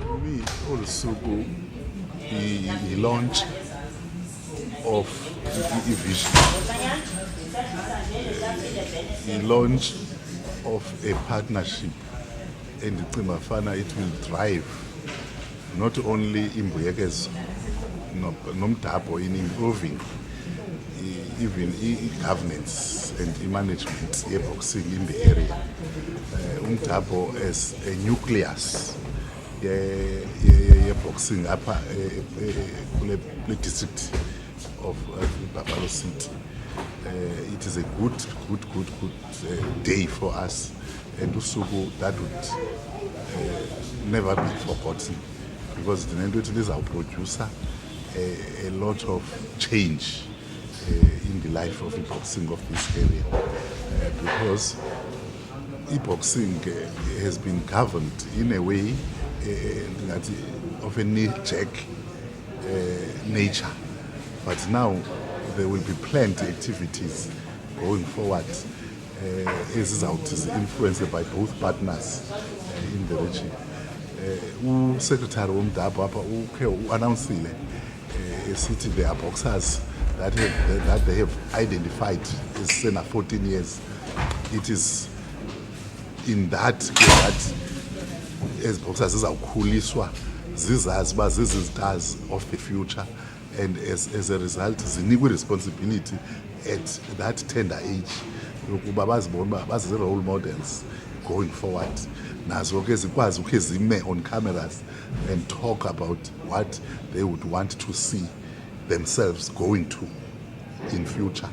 Me also go the launch of the vision, the launch of a partnership, and the Timafana it will drive not only Imbuyekezo, nomdabo in improving even governance and management boxing in the area. Umdabo as a nucleus boxing apha kule district of Buffalo City. It is a good day for us, and usuku that would never be forgotten, because the Nendo is our producer a lot of change in the life of the boxing of this area, because boxing has been governed in a way of a knee-jerk nature, but now there will be planned activities going forward as is influenced by both partners in the region. Secretary womdabo apha ukhe announced city there are boxers that they have identified as sena 14 years. It is in that as boxers zizawukhuliswa zizazi uba zizi-stars of the future, and as a result zinikwe responsibility at that tender age yokuba bazibone uba bazi-role models going forward, nazo ke zikwazi ukhe zime on cameras and talk about what they would want to see themselves going to in future.